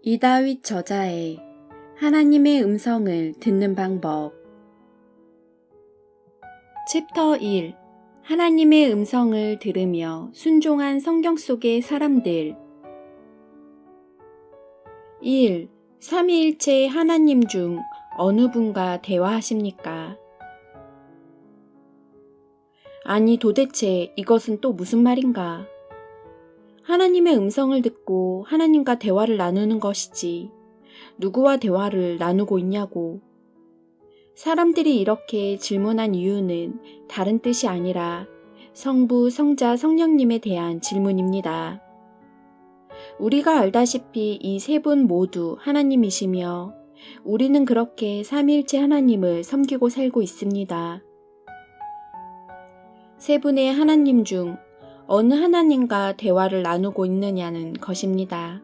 이다윗 저자의 하나님의 음성을 듣는 방법. 챕터 1. 하나님의 음성을 들으며 순종한 성경 속의 사람들. 1. 삼위일체 하나님 중 어느 분과 대화하십니까? 아니, 도대체 이것은 또 무슨 말인가? 하나님의 음성을 듣고 하나님과 대화를 나누는 것이지 누구와 대화를 나누고 있냐고. 사람들이 이렇게 질문한 이유는 다른 뜻이 아니라 성부, 성자, 성령님에 대한 질문입니다. 우리가 알다시피 이 세 분 모두 하나님이시며 우리는 그렇게 삼위일체 하나님을 섬기고 살고 있습니다. 세 분의 하나님 중 어느 하나님과 대화를 나누고 있느냐는 것입니다.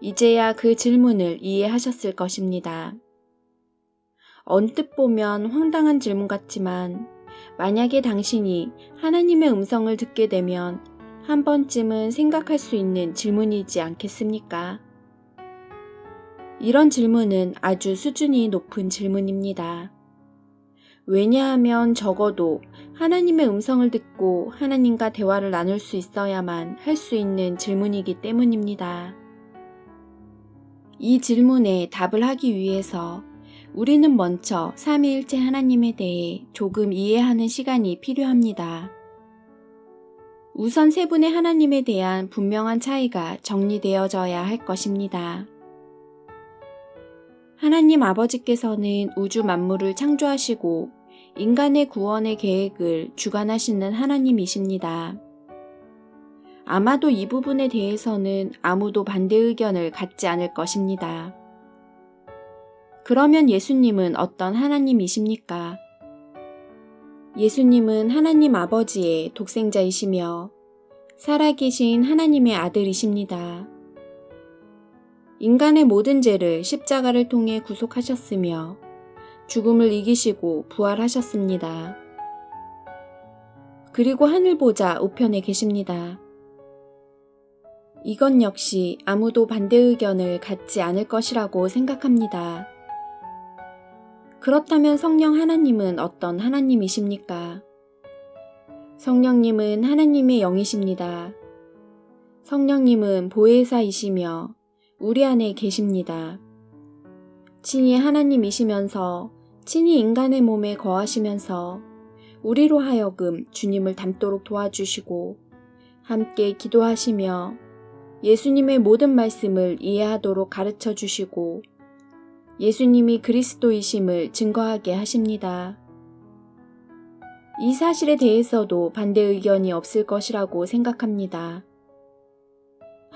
이제야 그 질문을 이해하셨을 것입니다. 언뜻 보면 황당한 질문 같지만 만약에 당신이 하나님의 음성을 듣게 되면 한 번쯤은 생각할 수 있는 질문이지 않겠습니까? 이런 질문은 아주 수준이 높은 질문입니다. 왜냐하면 적어도 하나님의 음성을 듣고 하나님과 대화를 나눌 수 있어야만 할 수 있는 질문이기 때문입니다. 이 질문에 답을 하기 위해서 우리는 먼저 삼위일체 하나님에 대해 조금 이해하는 시간이 필요합니다. 우선 세 분의 하나님에 대한 분명한 차이가 정리되어져야 할 것입니다. 하나님 아버지께서는 우주 만물을 창조하시고 인간의 구원의 계획을 주관하시는 하나님이십니다. 아마도 이 부분에 대해서는 아무도 반대 의견을 갖지 않을 것입니다. 그러면 예수님은 어떤 하나님이십니까? 예수님은 하나님 아버지의 독생자이시며 살아계신 하나님의 아들이십니다. 인간의 모든 죄를 십자가를 통해 구속하셨으며 죽음을 이기시고 부활하셨습니다. 그리고 하늘 보좌 우편에 계십니다. 이건 역시 아무도 반대 의견을 갖지 않을 것이라고 생각합니다. 그렇다면 성령 하나님은 어떤 하나님이십니까? 성령님은 하나님의 영이십니다. 성령님은 보혜사이시며 우리 안에 계십니다. 친히 하나님이시면서 친히 인간의 몸에 거하시면서 우리로 하여금 주님을 닮도록 도와주시고 함께 기도하시며 예수님의 모든 말씀을 이해하도록 가르쳐 주시고 예수님이 그리스도이심을 증거하게 하십니다. 이 사실에 대해서도 반대 의견이 없을 것이라고 생각합니다.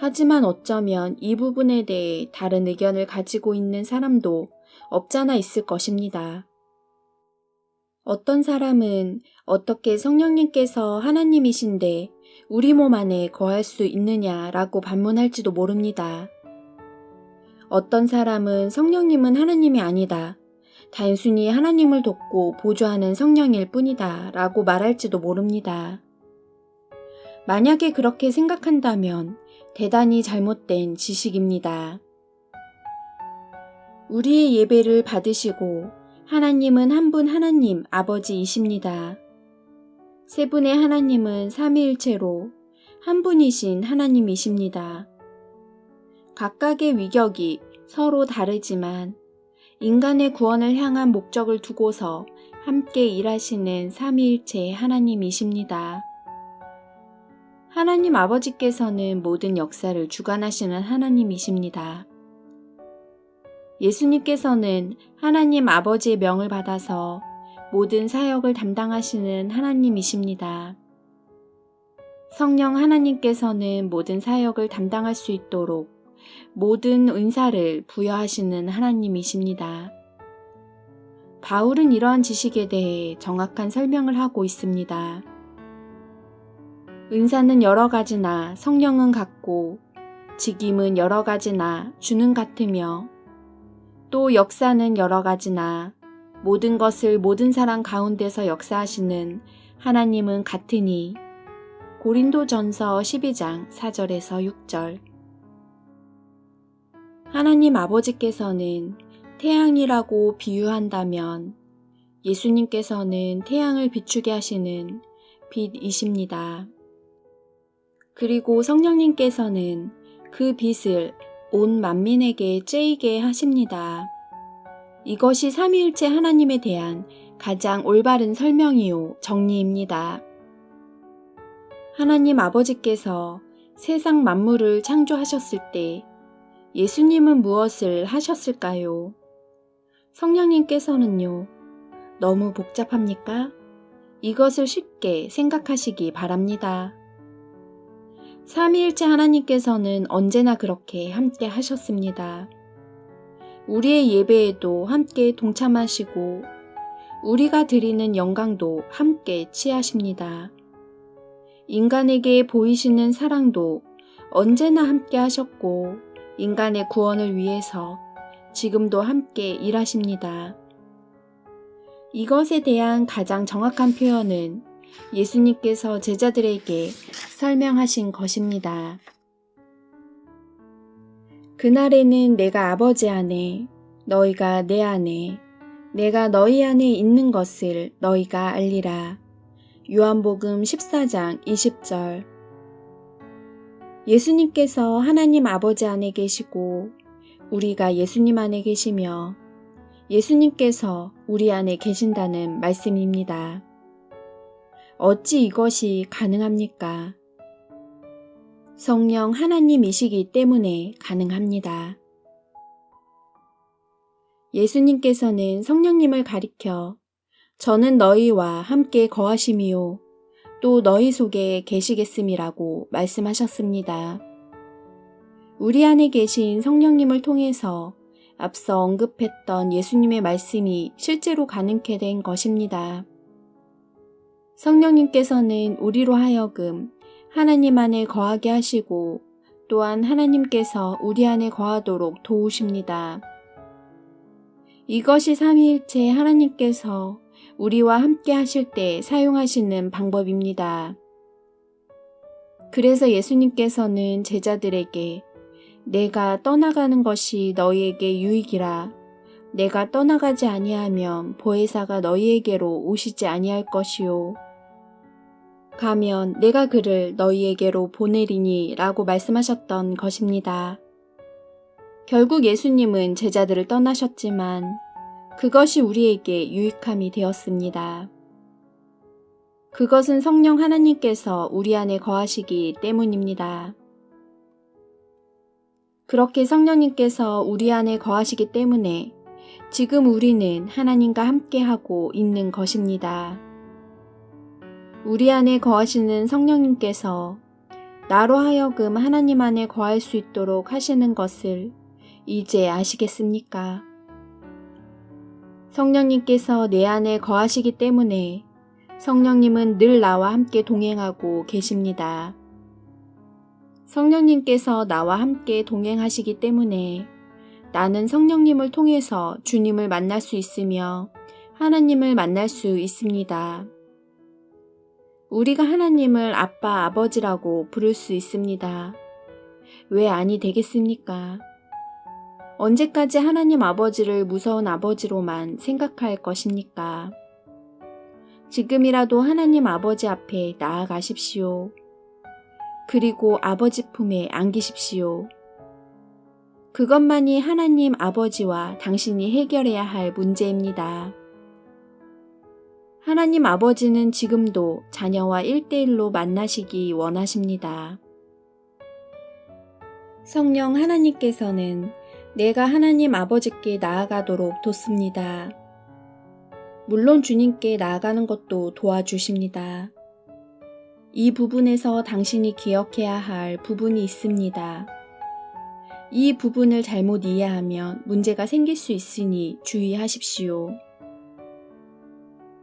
하지만 어쩌면 이 부분에 대해 다른 의견을 가지고 있는 사람도 없잖아 있을 것입니다. 어떤 사람은 어떻게 성령님께서 하나님이신데 우리 몸 안에 거할 수 있느냐라고 반문할지도 모릅니다. 어떤 사람은 성령님은 하나님이 아니다. 단순히 하나님을 돕고 보조하는 성령일 뿐이다 라고 말할지도 모릅니다. 만약에 그렇게 생각한다면 대단히 잘못된 지식입니다. 우리의 예배를 받으시고 하나님은 한 분 하나님 아버지이십니다. 세 분의 하나님은 삼위일체로 한 분이신 하나님이십니다. 각각의 위격이 서로 다르지만 인간의 구원을 향한 목적을 두고서 함께 일하시는 삼위일체 하나님이십니다. 하나님 아버지께서는 모든 역사를 주관하시는 하나님이십니다. 예수님께서는 하나님 아버지의 명을 받아서 모든 사역을 담당하시는 하나님이십니다. 성령 하나님께서는 모든 사역을 담당할 수 있도록 모든 은사를 부여하시는 하나님이십니다. 바울은 이러한 지식에 대해 정확한 설명을 하고 있습니다. 은사는 여러 가지나 성령은 같고 직임은 여러 가지나 주는 같으며 또 역사는 여러 가지나 모든 것을 모든 사람 가운데서 역사하시는 하나님은 같으니 고린도전서 12장 4절에서 6절. 하나님 아버지께서는 태양이라고 비유한다면 예수님께서는 태양을 비추게 하시는 빛이십니다. 그리고 성령님께서는 그 빛을 온 만민에게 쬐이게 하십니다. 이것이 삼위일체 하나님에 대한 가장 올바른 설명이요 정리입니다. 하나님 아버지께서 세상 만물을 창조하셨을 때 예수님은 무엇을 하셨을까요? 성령님께서는요. 너무 복잡합니까? 이것을 쉽게 생각하시기 바랍니다. 삼위일체 하나님께서는 언제나 그렇게 함께 하셨습니다. 우리의 예배에도 함께 동참하시고 우리가 드리는 영광도 함께 취하십니다. 인간에게 보이시는 사랑도 언제나 함께 하셨고 인간의 구원을 위해서 지금도 함께 일하십니다. 이것에 대한 가장 정확한 표현은 예수님께서 제자들에게 설명하신 것입니다. 그날에는 내가 아버지 안에, 너희가 내 안에, 내가 너희 안에 있는 것을 너희가 알리라. 요한복음 14장 20절. 예수님께서 하나님 아버지 안에 계시고 우리가 예수님 안에 계시며 예수님께서 우리 안에 계신다는 말씀입니다. 어찌 이것이 가능합니까? 성령 하나님이시기 때문에 가능합니다. 예수님께서는 성령님을 가리켜 저는 너희와 함께 거하심이요 또 너희 속에 계시겠음이라고 말씀하셨습니다. 우리 안에 계신 성령님을 통해서 앞서 언급했던 예수님의 말씀이 실제로 가능케 된 것입니다. 성령님께서는 우리로 하여금 하나님 안에 거하게 하시고 또한 하나님께서 우리 안에 거하도록 도우십니다. 이것이 삼위일체 하나님께서 우리와 함께 하실 때 사용하시는 방법입니다. 그래서 예수님께서는 제자들에게 내가 떠나가는 것이 너희에게 유익이라. 내가 떠나가지 아니하면 보혜사가 너희에게로 오시지 아니할 것이요. 가면 내가 그를 너희에게로 보내리니 라고 말씀하셨던 것입니다. 결국 예수님은 제자들을 떠나셨지만 그것이 우리에게 유익함이 되었습니다. 그것은 성령 하나님께서 우리 안에 거하시기 때문입니다. 그렇게 성령님께서 우리 안에 거하시기 때문에 지금 우리는 하나님과 함께하고 있는 것입니다. 우리 안에 거하시는 성령님께서 나로 하여금 하나님 안에 거할 수 있도록 하시는 것을 이제 아시겠습니까? 성령님께서 내 안에 거하시기 때문에 성령님은 늘 나와 함께 동행하고 계십니다. 성령님께서 나와 함께 동행하시기 때문에 나는 성령님을 통해서 주님을 만날 수 있으며 하나님을 만날 수 있습니다. 우리가 하나님을 아빠, 아버지라고 부를 수 있습니다. 왜 아니 되겠습니까? 언제까지 하나님 아버지를 무서운 아버지로만 생각할 것입니까? 지금이라도 하나님 아버지 앞에 나아가십시오. 그리고 아버지 품에 안기십시오. 그것만이 하나님 아버지와 당신이 해결해야 할 문제입니다. 하나님 아버지는 지금도 자녀와 1대1로 만나시기 원하십니다. 성령 하나님께서는 내가 하나님 아버지께 나아가도록 돕습니다. 물론 주님께 나아가는 것도 도와주십니다. 이 부분에서 당신이 기억해야 할 부분이 있습니다. 이 부분을 잘못 이해하면 문제가 생길 수 있으니 주의하십시오.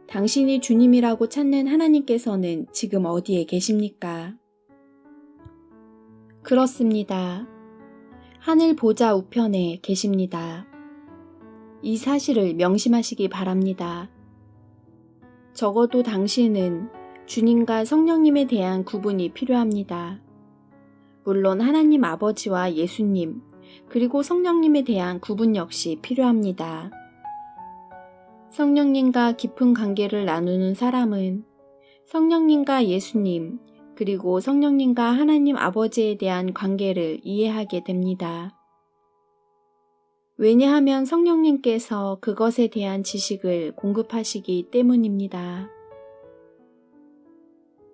당신이 주님이라고 찾는 하나님께서는 지금 어디에 계십니까? 그렇습니다. 하늘 보좌 우편에 계십니다. 이 사실을 명심하시기 바랍니다. 적어도 당신은 주님과 성령님에 대한 구분이 필요합니다. 물론 하나님 아버지와 예수님, 그리고 성령님에 대한 구분 역시 필요합니다. 성령님과 깊은 관계를 나누는 사람은 성령님과 예수님, 그리고 성령님과 하나님 아버지에 대한 관계를 이해하게 됩니다. 왜냐하면 성령님께서 그것에 대한 지식을 공급하시기 때문입니다.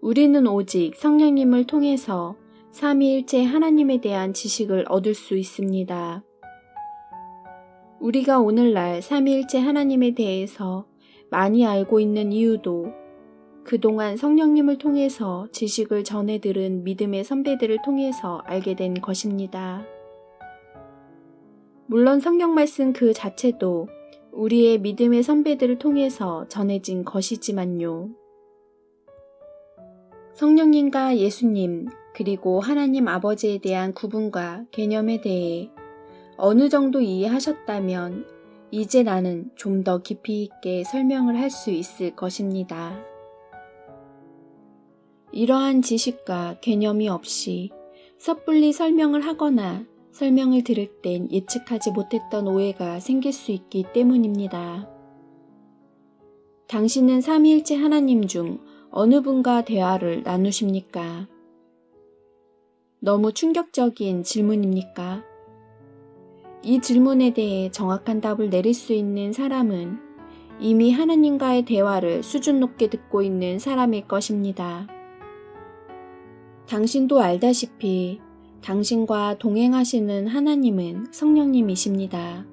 우리는 오직 성령님을 통해서 삼위일체 하나님에 대한 지식을 얻을 수 있습니다. 우리가 오늘날 삼위일체 하나님에 대해서 많이 알고 있는 이유도 그동안 성령님을 통해서 지식을 전해 들은 믿음의 선배들을 통해서 알게 된 것입니다. 물론 성경 말씀 그 자체도 우리의 믿음의 선배들을 통해서 전해진 것이지만요. 성령님과 예수님, 그리고 하나님 아버지에 대한 구분과 개념에 대해 어느 정도 이해하셨다면 이제 나는 좀 더 깊이 있게 설명을 할 수 있을 것입니다. 이러한 지식과 개념이 없이 섣불리 설명을 하거나 설명을 들을 땐 예측하지 못했던 오해가 생길 수 있기 때문입니다. 당신은 삼위일체 하나님 중 어느 분과 대화를 나누십니까? 너무 충격적인 질문입니까? 이 질문에 대해 정확한 답을 내릴 수 있는 사람은 이미 하나님과의 대화를 수준 높게 듣고 있는 사람일 것입니다. 당신도 알다시피 당신과 동행하시는 하나님은 성령님이십니다.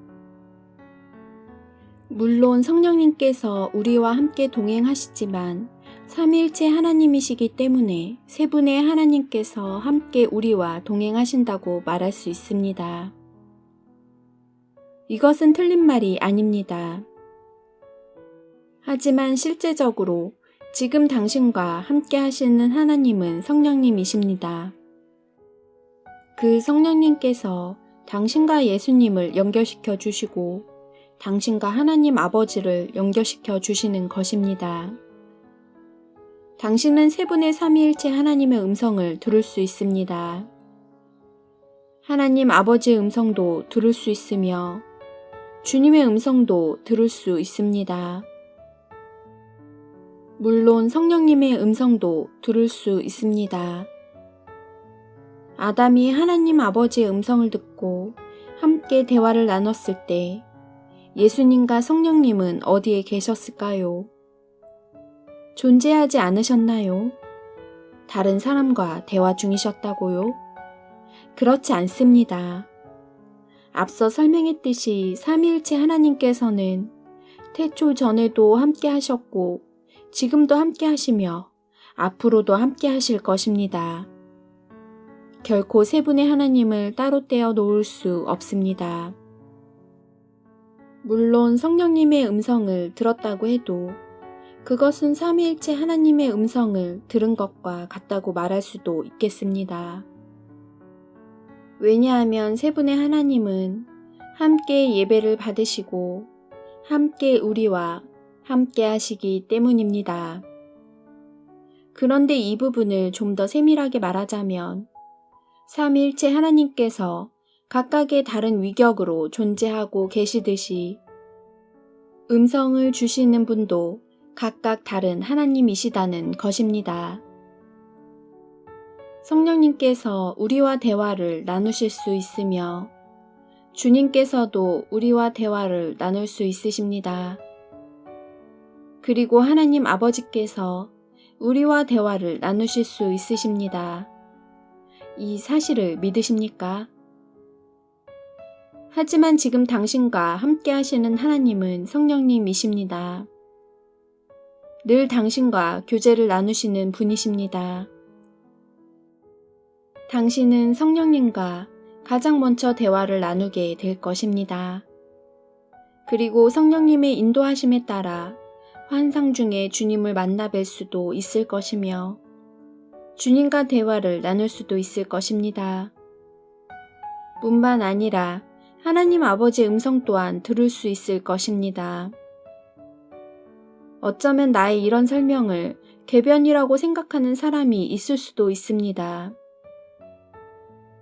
물론 성령님께서 우리와 함께 동행하시지만 삼위일체 하나님이시기 때문에 세 분의 하나님께서 함께 우리와 동행하신다고 말할 수 있습니다. 이것은 틀린 말이 아닙니다. 하지만 실제적으로 지금 당신과 함께 하시는 하나님은 성령님이십니다. 그 성령님께서 당신과 예수님을 연결시켜 주시고 당신과 하나님 아버지를 연결시켜 주시는 것입니다. 당신은 세 분의 삼위일체 하나님의 음성을 들을 수 있습니다. 하나님 아버지의 음성도 들을 수 있으며 주님의 음성도 들을 수 있습니다. 물론 성령님의 음성도 들을 수 있습니다. 아담이 하나님 아버지의 음성을 듣고 함께 대화를 나눴을 때 예수님과 성령님은 어디에 계셨을까요? 존재하지 않으셨나요? 다른 사람과 대화 중이셨다고요? 그렇지 않습니다. 앞서 설명했듯이 삼위일체 하나님께서는 태초 전에도 함께 하셨고 지금도 함께 하시며 앞으로도 함께 하실 것입니다. 결코 세 분의 하나님을 따로 떼어 놓을 수 없습니다. 물론 성령님의 음성을 들었다고 해도 그것은 삼위일체 하나님의 음성을 들은 것과 같다고 말할 수도 있겠습니다. 왜냐하면 세 분의 하나님은 함께 예배를 받으시고 함께 우리와 함께 하시기 때문입니다. 그런데 이 부분을 좀 더 세밀하게 말하자면 삼위일체 하나님께서 각각의 다른 위격으로 존재하고 계시듯이 음성을 주시는 분도 각각 다른 하나님이시다는 것입니다. 성령님께서 우리와 대화를 나누실 수 있으며 주님께서도 우리와 대화를 나눌 수 있으십니다. 그리고 하나님 아버지께서 우리와 대화를 나누실 수 있으십니다. 이 사실을 믿으십니까? 하지만 지금 당신과 함께 하시는 하나님은 성령님이십니다. 늘 당신과 교제를 나누시는 분이십니다. 당신은 성령님과 가장 먼저 대화를 나누게 될 것입니다. 그리고 성령님의 인도하심에 따라 환상 중에 주님을 만나 뵐 수도 있을 것이며 주님과 대화를 나눌 수도 있을 것입니다. 뿐만 아니라 하나님 아버지의 음성 또한 들을 수 있을 것입니다. 어쩌면 나의 이런 설명을 궤변이라고 생각하는 사람이 있을 수도 있습니다.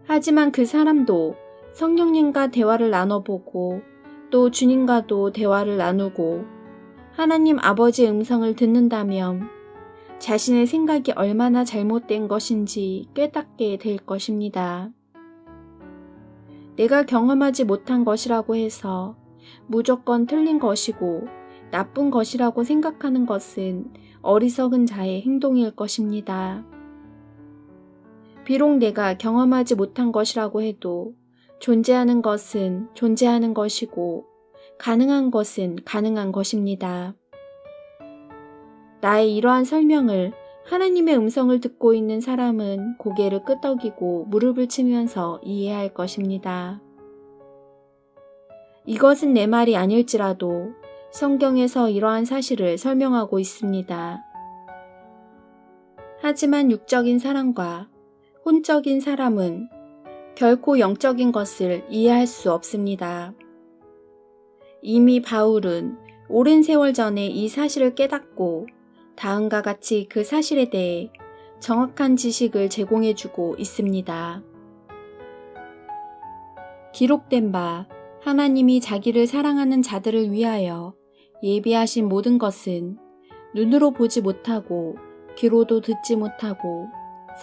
하지만 그 사람도 성령님과 대화를 나눠보고 또 주님과도 대화를 나누고 하나님 아버지의 음성을 듣는다면 자신의 생각이 얼마나 잘못된 것인지 깨닫게 될 것입니다. 내가 경험하지 못한 것이라고 해서 무조건 틀린 것이고 나쁜 것이라고 생각하는 것은 어리석은 자의 행동일 것입니다. 비록 내가 경험하지 못한 것이라고 해도 존재하는 것은 존재하는 것이고 가능한 것은 가능한 것입니다. 나의 이러한 설명을 하나님의 음성을 듣고 있는 사람은 고개를 끄덕이고 무릎을 치면서 이해할 것입니다. 이것은 내 말이 아닐지라도 성경에서 이러한 사실을 설명하고 있습니다. 하지만 육적인 사람과 혼적인 사람은 결코 영적인 것을 이해할 수 없습니다. 이미 바울은 오랜 세월 전에 이 사실을 깨닫고 다음과 같이 그 사실에 대해 정확한 지식을 제공해주고 있습니다. 기록된 바 하나님이 자기를 사랑하는 자들을 위하여 예비하신 모든 것은 눈으로 보지 못하고 귀로도 듣지 못하고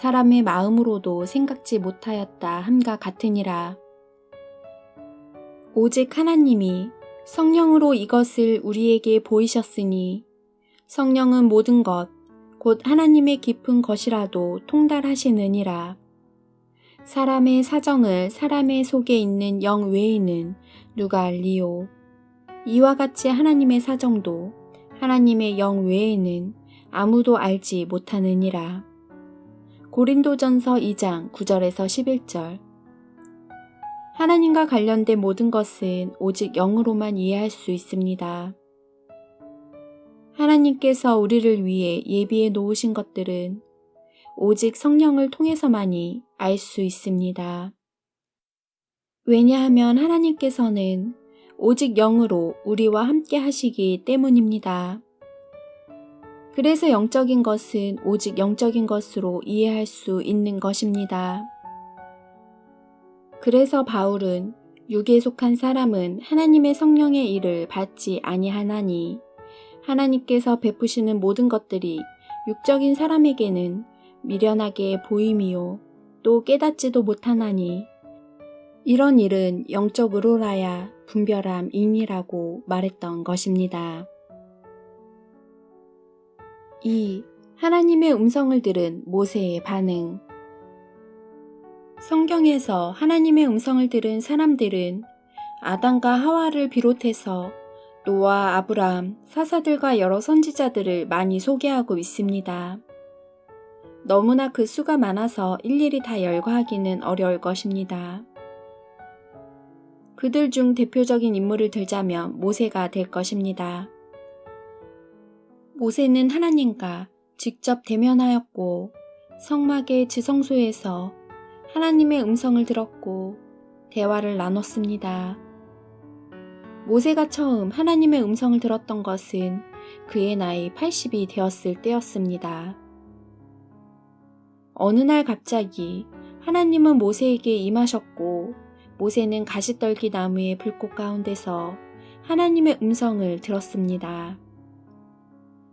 사람의 마음으로도 생각지 못하였다 함과 같으니라. 오직 하나님이 성령으로 이것을 우리에게 보이셨으니 성령은 모든 것, 곧 하나님의 깊은 것이라도 통달하시느니라. 사람의 사정을 사람의 속에 있는 영 외에는 누가 알리요? 이와 같이 하나님의 사정도 하나님의 영 외에는 아무도 알지 못하느니라. 고린도전서 2장 9절에서 11절. 하나님과 관련된 모든 것은 오직 영으로만 이해할 수 있습니다. 하나님께서 우리를 위해 예비해 놓으신 것들은 오직 성령을 통해서만이 알 수 있습니다. 왜냐하면 하나님께서는 오직 영으로 우리와 함께 하시기 때문입니다. 그래서 영적인 것은 오직 영적인 것으로 이해할 수 있는 것입니다. 그래서 바울은 육에 속한 사람은 하나님의 성령의 일을 받지 아니하나니 하나님께서 베푸시는 모든 것들이 육적인 사람에게는 미련하게 보임이요 또 깨닫지도 못하나니 이런 일은 영적으로라야 분별함이니라고 말했던 것입니다. 2. 하나님의 음성을 들은 모세의 반응. 성경에서 하나님의 음성을 들은 사람들은 아담과 하와를 비롯해서 노아, 아브라함, 사사들과 여러 선지자들을 많이 소개하고 있습니다. 너무나 그 수가 많아서 일일이 다 열거하기는 어려울 것입니다. 그들 중 대표적인 인물을 들자면 모세가 될 것입니다. 모세는 하나님과 직접 대면하였고 성막의 지성소에서 하나님의 음성을 들었고 대화를 나눴습니다. 모세가 처음 하나님의 음성을 들었던 것은 그의 나이 80이 되었을 때였습니다. 어느 날 갑자기 하나님은 모세에게 임하셨고 모세는 가시떨기 나무의 불꽃 가운데서 하나님의 음성을 들었습니다.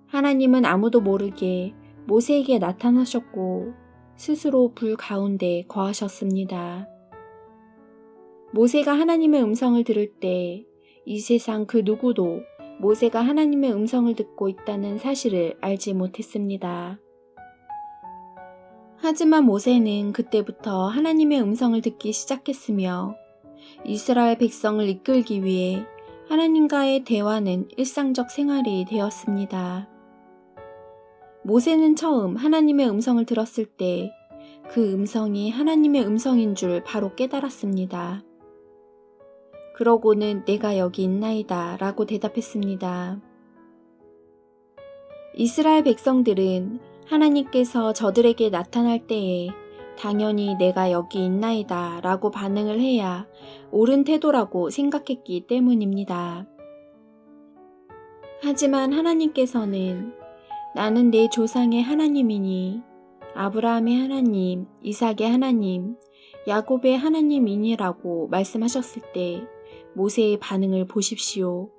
하나님은 아무도 모르게 모세에게 나타나셨고 스스로 불 가운데 거하셨습니다. 모세가 하나님의 음성을 들을 때 이 세상 그 누구도 모세가 하나님의 음성을 듣고 있다는 사실을 알지 못했습니다. 하지만 모세는 그때부터 하나님의 음성을 듣기 시작했으며 이스라엘 백성을 이끌기 위해 하나님과의 대화는 일상적 생활이 되었습니다. 모세는 처음 하나님의 음성을 들었을 때 그 음성이 하나님의 음성인 줄 바로 깨달았습니다. 그러고는 내가 여기 있나이다 라고 대답했습니다. 이스라엘 백성들은 하나님께서 저들에게 나타날 때에 당연히 내가 여기 있나이다 라고 반응을 해야 옳은 태도라고 생각했기 때문입니다. 하지만 하나님께서는 나는 내 조상의 하나님이니 아브라함의 하나님, 이삭의 하나님, 야곱의 하나님이니라고 말씀하셨을 때 모세의 반응을 보십시오.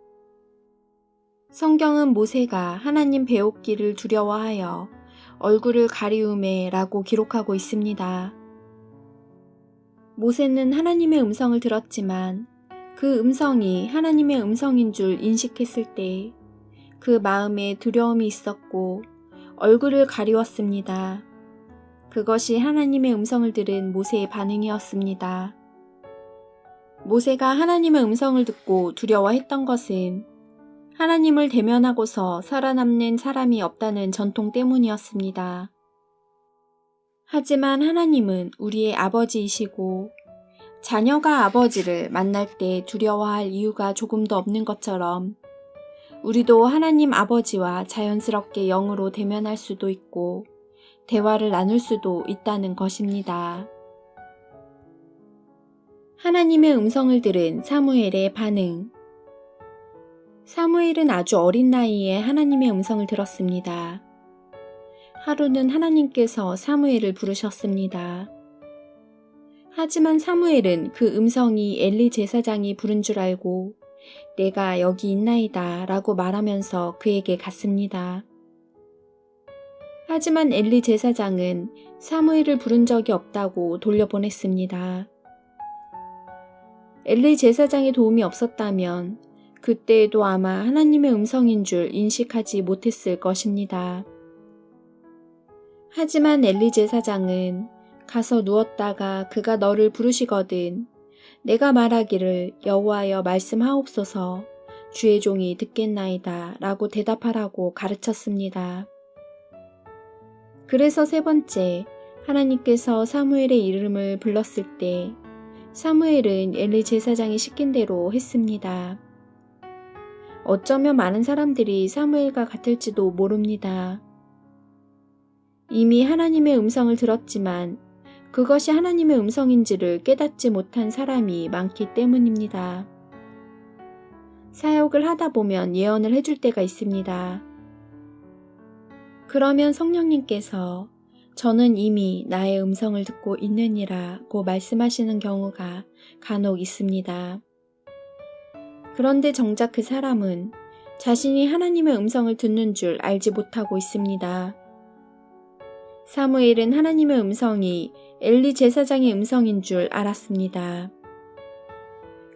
성경은 모세가 하나님 배옥기를 두려워하여 얼굴을 가리우매 라고 기록하고 있습니다. 모세는 하나님의 음성을 들었지만 그 음성이 하나님의 음성인 줄 인식했을 때 그 마음에 두려움이 있었고 얼굴을 가리웠습니다. 그것이 하나님의 음성을 들은 모세의 반응이었습니다. 모세가 하나님의 음성을 듣고 두려워했던 것은 하나님을 대면하고서 살아남는 사람이 없다는 전통 때문이었습니다. 하지만 하나님은 우리의 아버지이시고 자녀가 아버지를 만날 때 두려워할 이유가 조금도 없는 것처럼 우리도 하나님 아버지와 자연스럽게 영으로 대면할 수도 있고 대화를 나눌 수도 있다는 것입니다. 하나님의 음성을 들은 사무엘의 반응. 사무엘은 아주 어린 나이에 하나님의 음성을 들었습니다. 하루는 하나님께서 사무엘을 부르셨습니다. 하지만 사무엘은 그 음성이 엘리 제사장이 부른 줄 알고 내가 여기 있나이다 라고 말하면서 그에게 갔습니다. 하지만 엘리 제사장은 사무엘을 부른 적이 없다고 돌려보냈습니다. 엘리 제사장의 도움이 없었다면 그때에도 아마 하나님의 음성인 줄 인식하지 못했을 것입니다. 하지만 엘리 제사장은 가서 누웠다가 그가 너를 부르시거든 내가 말하기를 여호와여 말씀하옵소서 주의 종이 듣겠나이다 라고 대답하라고 가르쳤습니다. 그래서 세 번째 하나님께서 사무엘의 이름을 불렀을 때 사무엘은 엘리 제사장이 시킨 대로 했습니다. 어쩌면 많은 사람들이 사무엘과 같을지도 모릅니다. 이미 하나님의 음성을 들었지만 그것이 하나님의 음성인지를 깨닫지 못한 사람이 많기 때문입니다. 사역을 하다 보면 예언을 해줄 때가 있습니다. 그러면 성령님께서 저는 이미 나의 음성을 듣고 있느니라고 말씀하시는 경우가 간혹 있습니다. 그런데 정작 그 사람은 자신이 하나님의 음성을 듣는 줄 알지 못하고 있습니다. 사무엘은 하나님의 음성이 엘리 제사장의 음성인 줄 알았습니다.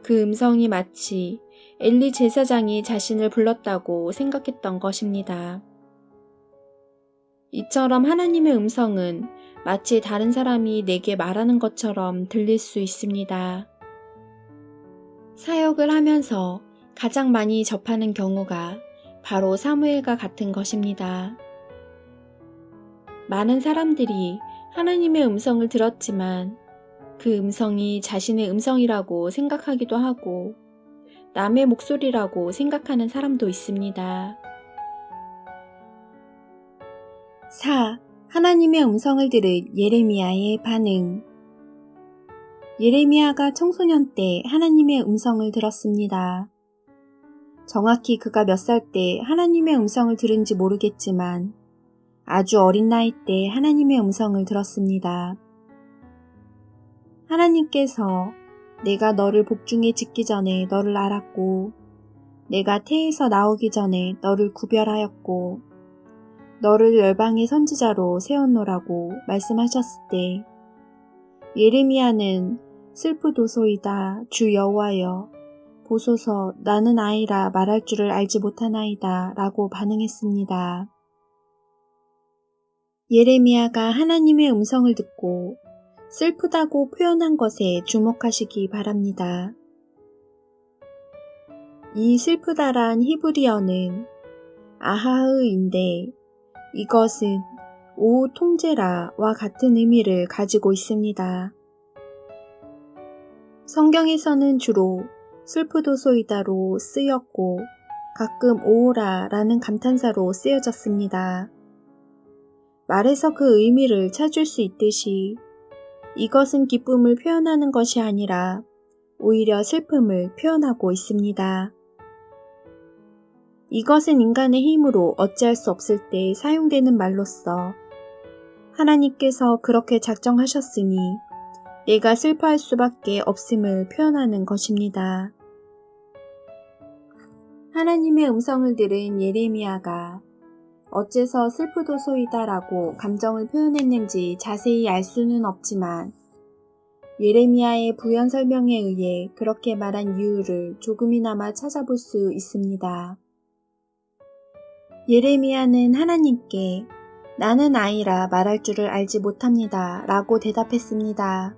그 음성이 마치 엘리 제사장이 자신을 불렀다고 생각했던 것입니다. 이처럼 하나님의 음성은 마치 다른 사람이 내게 말하는 것처럼 들릴 수 있습니다. 사역을 하면서 가장 많이 접하는 경우가 바로 사무엘과 같은 것입니다. 많은 사람들이 하나님의 음성을 들었지만 그 음성이 자신의 음성이라고 생각하기도 하고 남의 목소리라고 생각하는 사람도 있습니다. 4. 하나님의 음성을 들은 예레미야의 반응. 예레미야가 청소년 때 하나님의 음성을 들었습니다. 정확히 그가 몇 살 때 하나님의 음성을 들은지 모르겠지만 아주 어린 나이 때 하나님의 음성을 들었습니다. 하나님께서 내가 너를 복중에 짓기 전에 너를 알았고 내가 태에서 나오기 전에 너를 구별하였고 너를 열방의 선지자로 세웠노라고 말씀하셨을 때 예레미야는 슬프도소이다 주 여호와여 보소서 나는 아이라 말할 줄을 알지 못하나이다 라고 반응했습니다. 예레미야가 하나님의 음성을 듣고 슬프다고 표현한 것에 주목하시기 바랍니다. 이 슬프다란 히브리어는 아하흐인데 이것은 오 통제라와 같은 의미를 가지고 있습니다. 성경에서는 주로 슬프도소이다로 쓰였고 가끔 오호라라는 감탄사로 쓰여졌습니다. 말에서 그 의미를 찾을 수 있듯이 이것은 기쁨을 표현하는 것이 아니라 오히려 슬픔을 표현하고 있습니다. 이것은 인간의 힘으로 어찌할 수 없을 때 사용되는 말로서 하나님께서 그렇게 작정하셨으니 내가 슬퍼할 수밖에 없음을 표현하는 것입니다. 하나님의 음성을 들은 예레미야가 어째서 슬프도소이다라고 감정을 표현했는지 자세히 알 수는 없지만 예레미야의 부연 설명에 의해 그렇게 말한 이유를 조금이나마 찾아볼 수 있습니다. 예레미야는 하나님께 나는 아이라 말할 줄을 알지 못합니다 라고 대답했습니다.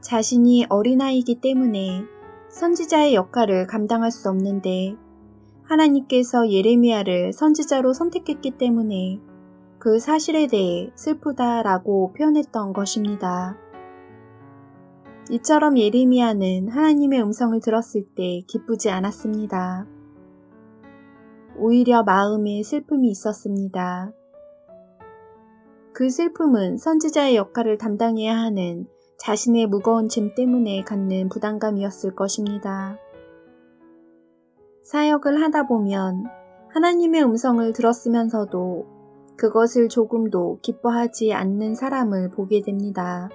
자신이 어린아이이기 때문에 선지자의 역할을 감당할 수 없는데 하나님께서 예레미야를 선지자로 선택했기 때문에 그 사실에 대해 슬프다라고 표현했던 것입니다. 이처럼 예레미야는 하나님의 음성을 들었을 때 기쁘지 않았습니다. 오히려 마음에 슬픔이 있었습니다. 그 슬픔은 선지자의 역할을 담당해야 하는 자신의 무거운 짐 때문에 갖는 부담감이었을 것입니다. 사역을 하다 보면 하나님의 음성을 들었으면서도 그것을 조금도 기뻐하지 않는 사람을 보게 됩니다.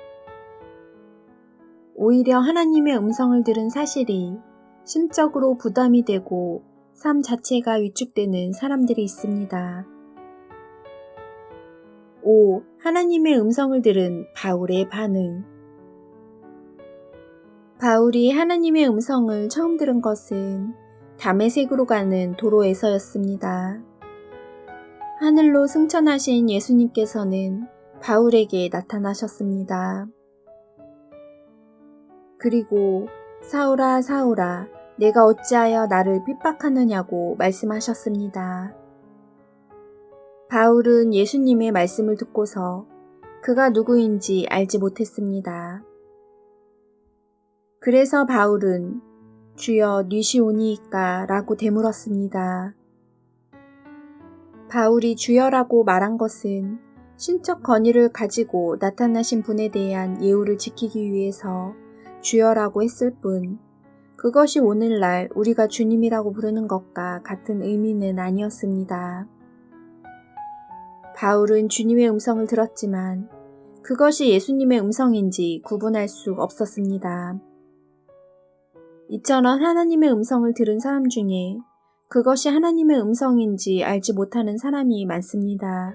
오히려 하나님의 음성을 들은 사실이 심적으로 부담이 되고 삶 자체가 위축되는 사람들이 있습니다. 5. 하나님의 음성을 들은 바울의 반응. 바울이 하나님의 음성을 처음 들은 것은 다메섹으로 가는 도로에서였습니다. 하늘로 승천하신 예수님께서는 바울에게 나타나셨습니다. 그리고 사울아 사울아 내가 어찌하여 나를 핍박하느냐고 말씀하셨습니다. 바울은 예수님의 말씀을 듣고서 그가 누구인지 알지 못했습니다. 그래서 바울은 주여 뉘시오니이까 라고 되물었습니다. 바울이 주여라고 말한 것은 신적 권위를 가지고 나타나신 분에 대한 예우를 지키기 위해서 주여라고 했을 뿐 그것이 오늘날 우리가 주님이라고 부르는 것과 같은 의미는 아니었습니다. 바울은 주님의 음성을 들었지만 그것이 예수님의 음성인지 구분할 수 없었습니다. 이처럼 하나님의 음성을 들은 사람 중에 그것이 하나님의 음성인지 알지 못하는 사람이 많습니다.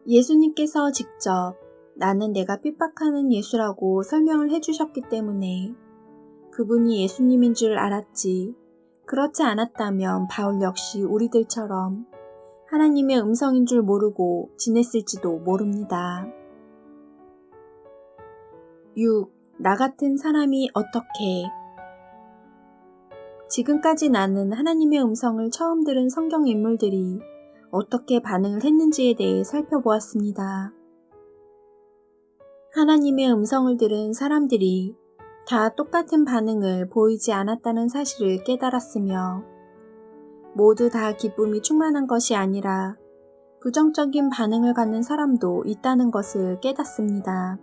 예수님께서 직접 나는 내가 핍박하는 예수라고 설명을 해주셨기 때문에 그분이 예수님인 줄 알았지, 그렇지 않았다면 바울 역시 우리들처럼 하나님의 음성인 줄 모르고 지냈을지도 모릅니다. 6. 나 같은 사람이 어떻게? 지금까지 나는 하나님의 음성을 처음 들은 성경 인물들이 어떻게 반응을 했는지에 대해 살펴보았습니다. 하나님의 음성을 들은 사람들이 다 똑같은 반응을 보이지 않았다는 사실을 깨달았으며 모두 다 기쁨이 충만한 것이 아니라 부정적인 반응을 갖는 사람도 있다는 것을 깨닫습니다.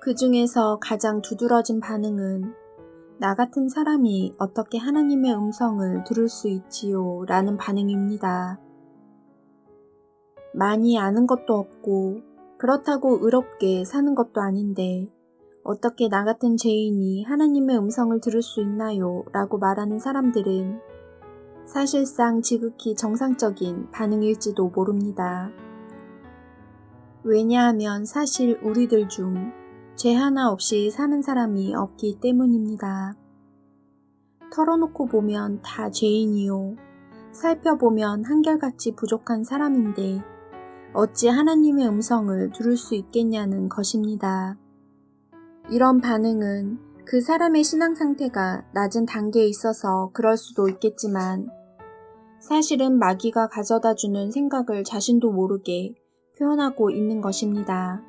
그 중에서 가장 두드러진 반응은 나 같은 사람이 어떻게 하나님의 음성을 들을 수 있지요? 라는 반응입니다. 많이 아는 것도 없고 그렇다고 의롭게 사는 것도 아닌데 어떻게 나 같은 죄인이 하나님의 음성을 들을 수 있나요? 라고 말하는 사람들은 사실상 지극히 정상적인 반응일지도 모릅니다. 왜냐하면 사실 우리들 중 죄 하나 없이 사는 사람이 없기 때문입니다. 털어놓고 보면 다 죄인이요. 살펴보면 한결같이 부족한 사람인데 어찌 하나님의 음성을 들을 수 있겠냐는 것입니다. 이런 반응은 그 사람의 신앙 상태가 낮은 단계에 있어서 그럴 수도 있겠지만 사실은 마귀가 가져다주는 생각을 자신도 모르게 표현하고 있는 것입니다.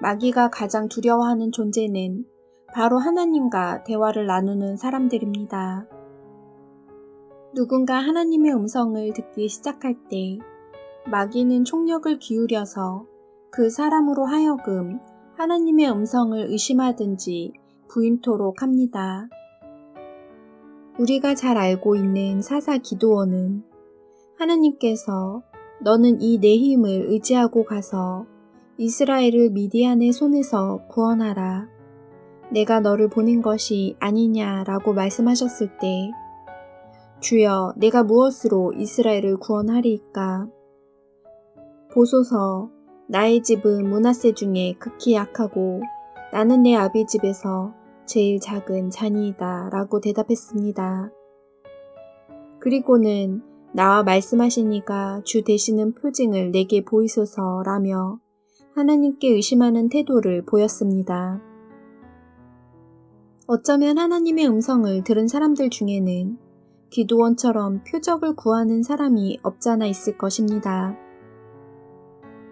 마귀가 가장 두려워하는 존재는 바로 하나님과 대화를 나누는 사람들입니다. 누군가 하나님의 음성을 듣기 시작할 때 마귀는 총력을 기울여서 그 사람으로 하여금 하나님의 음성을 의심하든지 부인토록 합니다. 우리가 잘 알고 있는 사사 기드온은 하나님께서 너는 이 내 힘을 의지하고 가서 이스라엘을 미디안의 손에서 구원하라. 내가 너를 보낸 것이 아니냐라고 말씀하셨을 때 주여 내가 무엇으로 이스라엘을 구원하리이까? 보소서 나의 집은 므낫세 중에 극히 약하고 나는 내 아비 집에서 제일 작은 자니이다 라고 대답했습니다. 그리고는 나와 말씀하신 이가 주 되시는 표징을 내게 보이소서라며 하나님께 의심하는 태도를 보였습니다. 어쩌면 하나님의 음성을 들은 사람들 중에는 기드온처럼 표적을 구하는 사람이 없잖아 있을 것입니다.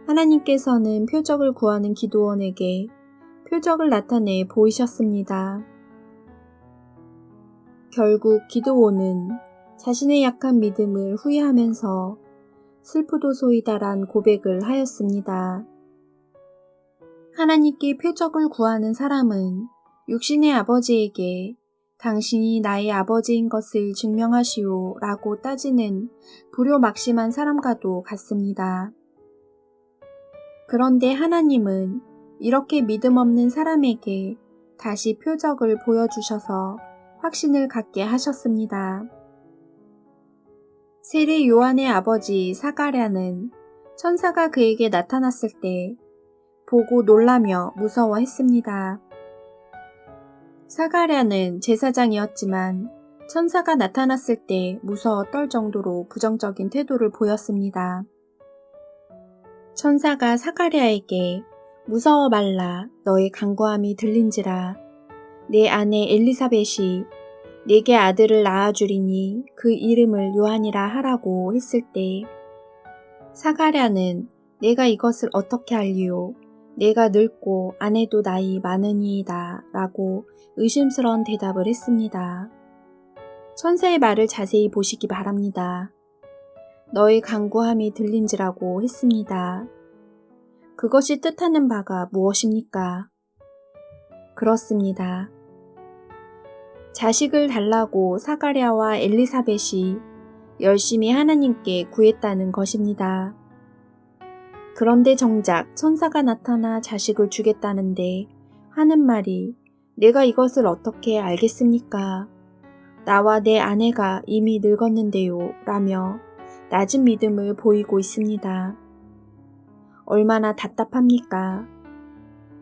하나님께서는 표적을 구하는 기드온에게 표적을 나타내 보이셨습니다. 결국 기드온은 자신의 약한 믿음을 후회하면서 슬프도소이다란 고백을 하였습니다. 하나님께 표적을 구하는 사람은 육신의 아버지에게 당신이 나의 아버지인 것을 증명하시오 라고 따지는 불효막심한 사람과도 같습니다. 그런데 하나님은 이렇게 믿음 없는 사람에게 다시 표적을 보여주셔서 확신을 갖게 하셨습니다. 세례 요한의 아버지 사가랴는 천사가 그에게 나타났을 때 보고 놀라며 무서워했습니다. 사가랴는 제사장이었지만 천사가 나타났을 때 무서워 떨 정도로 부정적인 태도를 보였습니다. 천사가 사가랴에게 무서워 말라 너의 간구함이 들린지라 내 아내 엘리사벳이 내게 아들을 낳아주리니 그 이름을 요한이라 하라고 했을 때 사가랴는 내가 이것을 어떻게 알리오 내가 늙고 아내도 나이 많으니이다 라고 의심스러운 대답을 했습니다. 천사의 말을 자세히 보시기 바랍니다. 너의 간구함이 들린지라고 했습니다. 그것이 뜻하는 바가 무엇입니까? 그렇습니다. 자식을 달라고 사가랴와 엘리사벳이 열심히 하나님께 구했다는 것입니다. 그런데 정작 천사가 나타나 자식을 주겠다는데 하는 말이 내가 이것을 어떻게 알겠습니까? 나와 내 아내가 이미 늙었는데요 라며 낮은 믿음을 보이고 있습니다. 얼마나 답답합니까?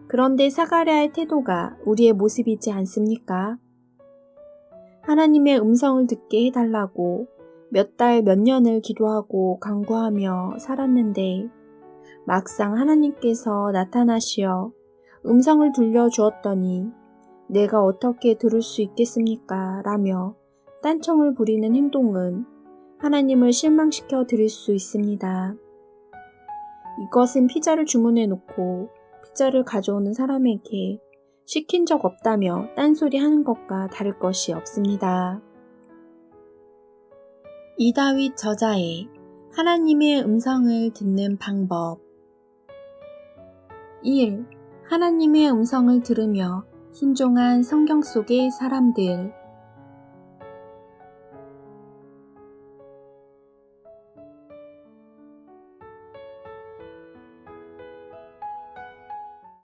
그런데 사가랴의 태도가 우리의 모습이지 않습니까? 하나님의 음성을 듣게 해달라고 몇 달, 몇 년을 기도하고 간구하며 살았는데 막상 하나님께서 나타나시어 음성을 들려주었더니 내가 어떻게 들을 수 있겠습니까? 라며 딴청을 부리는 행동은 하나님을 실망시켜 드릴 수 있습니다. 이것은 피자를 주문해 놓고 피자를 가져오는 사람에게 시킨 적 없다며 딴소리 하는 것과 다를 것이 없습니다. 이다윗 저자의 하나님의 음성을 듣는 방법 1. 하나님의 음성을 들으며 순종한 성경 속의 사람들